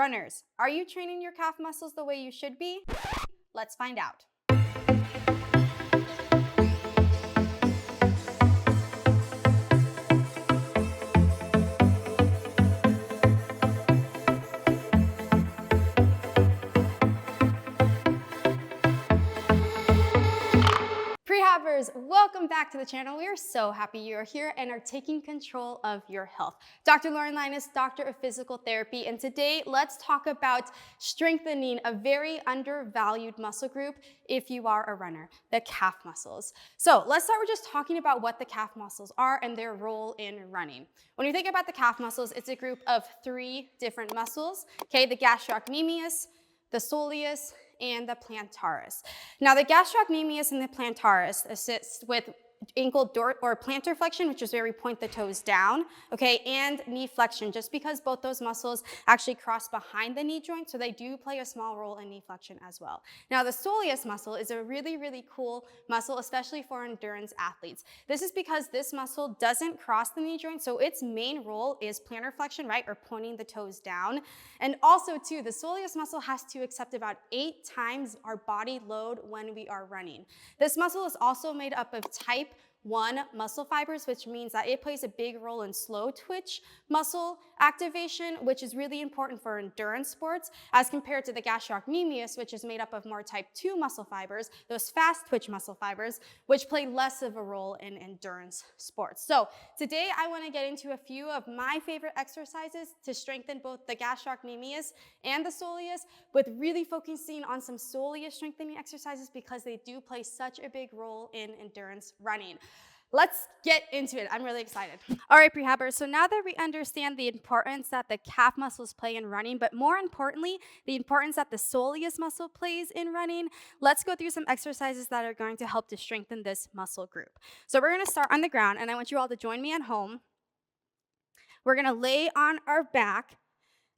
Runners, are you training your calf muscles the way you should be? Let's find out. Prehabbers, welcome back to the channel. We are so happy you are here and are taking control of your health. Dr. Lauren Linus, Doctor of Physical Therapy, and today let's talk about strengthening a very undervalued muscle group if you are a runner, the calf muscles. So let's start with just talking about what the calf muscles are and their role in running. When you think about the calf muscles, it's a group of 3 different muscles, okay? The gastrocnemius, the soleus, and the plantaris. Now, the gastrocnemius and the plantaris assist with ankle or plantar flexion, which is where we point the toes down, okay, and knee flexion, just because both those muscles actually cross behind the knee joint, so they do play a small role in knee flexion as well. Now, the soleus muscle is a really, really cool muscle, especially for endurance athletes. This is because this muscle doesn't cross the knee joint, so its main role is plantar flexion, right, or pointing the toes down. And also, too, the soleus muscle has to accept about 8 times our body load when we are running. This muscle is also made up of type 1 muscle fibers, which means that it plays a big role in slow twitch muscle activation, which is really important for endurance sports, as compared to the gastrocnemius, which is made up of more type 2 muscle fibers, those fast twitch muscle fibers, which play less of a role in endurance sports. So today I want to get into a few of my favorite exercises to strengthen both the gastrocnemius and the soleus, with really focusing on some soleus strengthening exercises because they do play such a big role in endurance running. Let's get into it. I'm really excited. All right, prehabbers, so now that we understand the importance that the calf muscles play in running, but more importantly, the importance that the soleus muscle plays in running, let's go through some exercises that are going to help to strengthen this muscle group. So we're going to start on the ground, and I want you all to join me at home. We're going to lay on our back.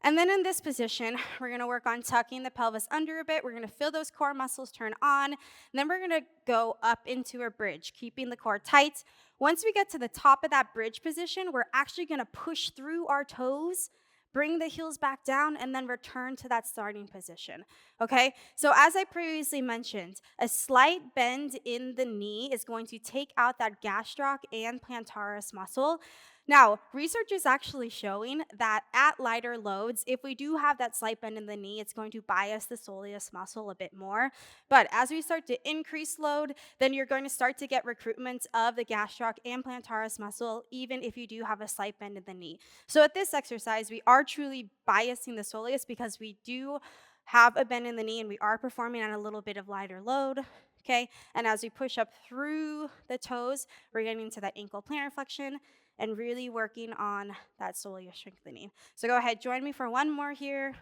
And then in this position, we're going to work on tucking the pelvis under a bit. We're going to feel those core muscles turn on. And then we're going to go up into a bridge, keeping the core tight. Once we get to the top of that bridge position, we're actually going to push through our toes, bring the heels back down, and then return to that starting position, okay? So as I previously mentioned, a slight bend in the knee is going to take out that gastroc and plantaris muscle. Now, research is actually showing that at lighter loads, if we do have that slight bend in the knee, it's going to bias the soleus muscle a bit more. But as we start to increase load, then you're going to start to get recruitment of the gastroc and plantaris muscle, even if you do have a slight bend in the knee. So at this exercise, we are truly biasing the soleus because we do have a bend in the knee and we are performing on a little bit of lighter load. Okay, and as we push up through the toes, we're getting into that ankle plantar flexion and really working on that soleus strengthening. So go ahead, join me for one more here.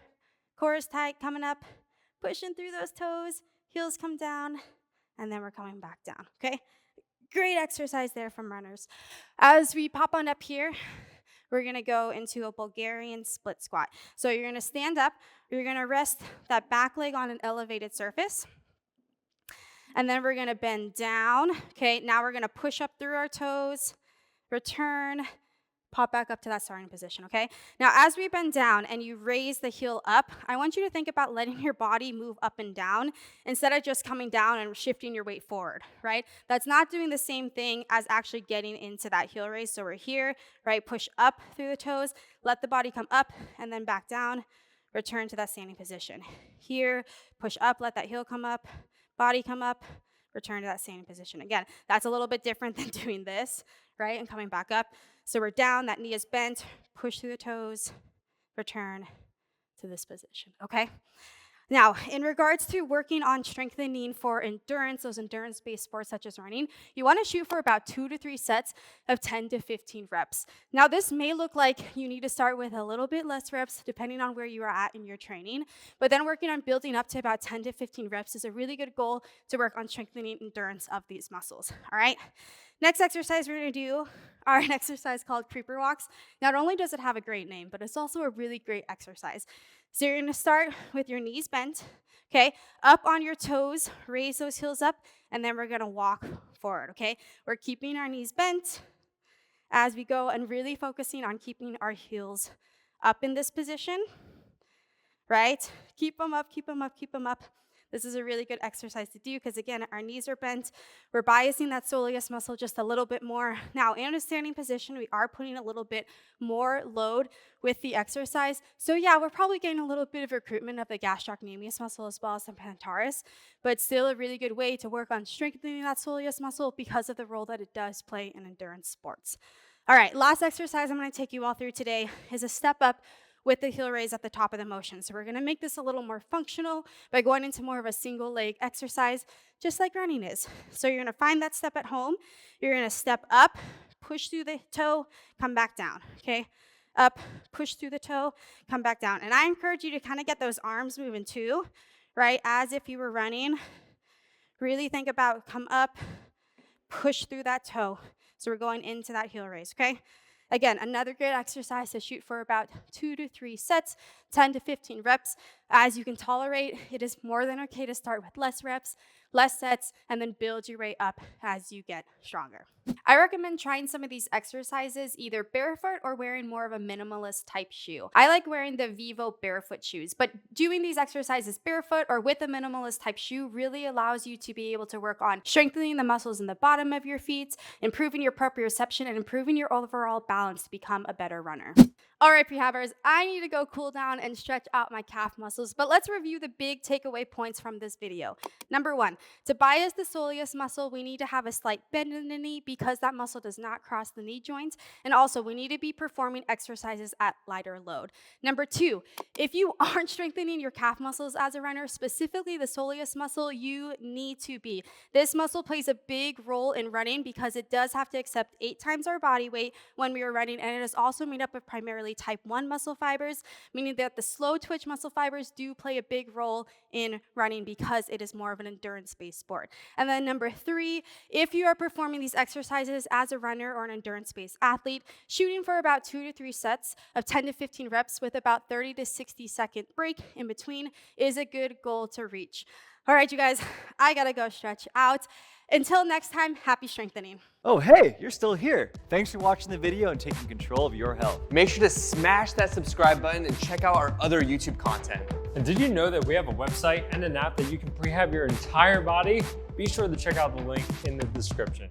Core is tight, coming up, pushing through those toes, heels come down, and then we're coming back down, okay? Great exercise there from runners. As we pop on up here, we're gonna go into a Bulgarian split squat. So you're gonna stand up, you're gonna rest that back leg on an elevated surface, and then we're gonna bend down, okay? Now we're gonna push up through our toes, return, pop back up to that starting position, okay? Now, as we bend down and you raise the heel up, I want you to think about letting your body move up and down instead of just coming down and shifting your weight forward, right? That's not doing the same thing as actually getting into that heel raise. So we're here, right? Push up through the toes, let the body come up and then back down, return to that standing position. Here, push up, let that heel come up, body come up, return to that standing position. Again, that's a little bit different than doing this, right? And coming back up. So we're down, that knee is bent, push through the toes, return to this position, okay? Now, in regards to working on strengthening for endurance, those endurance-based sports such as running, you want to shoot for about 2 to 3 sets of 10 to 15 reps. Now, this may look like you need to start with a little bit less reps depending on where you are at in your training, but then working on building up to about 10 to 15 reps is a really good goal to work on strengthening endurance of these muscles, all right? Next exercise we're going to do are an exercise called creeper walks. Not only does it have a great name, but it's also a really great exercise. So you're going to start with your knees bent, okay? Up on your toes, raise those heels up, and then we're going to walk forward, okay? We're keeping our knees bent as we go and really focusing on keeping our heels up in this position. right? Keep them up, keep them up, keep them up. This is a really good exercise to do because, again, our knees are bent. We're biasing that soleus muscle just a little bit more. Now, in a standing position, we are putting a little bit more load with the exercise. So, yeah, we're probably getting a little bit of recruitment of the gastrocnemius muscle as well as the plantaris, but still a really good way to work on strengthening that soleus muscle because of the role that it does play in endurance sports. All right, last exercise I'm going to take you all through today is a step up with the heel raise at the top of the motion. So we're gonna make this a little more functional by going into more of a single leg exercise, just like running is. So you're gonna find that step at home. You're gonna step up, push through the toe, come back down, okay? Up, push through the toe, come back down. And I encourage you to kind of get those arms moving too, right? As if you were running. Really think about come up, push through that toe. So we're going into that heel raise, okay? Again, another good exercise to shoot for about 2 to 3 sets, 10 to 15 reps. As you can tolerate, it is more than okay to start with less reps, less sets, and then build your way up as you get stronger. I recommend trying some of these exercises either barefoot or wearing more of a minimalist type shoe. I like wearing the Vivo barefoot shoes, but doing these exercises barefoot or with a minimalist type shoe really allows you to be able to work on strengthening the muscles in the bottom of your feet, improving your proprioception, and improving your overall balance to become a better runner. All right, prehabbers, I need to go cool down and stretch out my calf muscles, but let's review the big takeaway points from this video. Number 1, to bias the soleus muscle, we need to have a slight bend in the knee because that muscle does not cross the knee joint. And also, we need to be performing exercises at lighter load. Number 2, if you aren't strengthening your calf muscles as a runner, specifically the soleus muscle, you need to be. This muscle plays a big role in running because it does have to accept 8 times our body weight when we are running, and it is also made up of primarily type 1 muscle fibers, meaning that the slow twitch muscle fibers do play a big role in running because it is more of an endurance-based sport. And then number 3, if you are performing these exercises as a runner or an endurance-based athlete, shooting for about 2 to 3 sets of 10 to 15 reps with about 30 to 60 second break in between is a good goal to reach. All right, you guys, I gotta go stretch out. Until next time, happy strengthening. Oh, hey, you're still here. Thanks for watching the video and taking control of your health. Make sure to smash that subscribe button and check out our other YouTube content. And did you know that we have a website and an app that you can prehab your entire body? Be sure to check out the link in the description.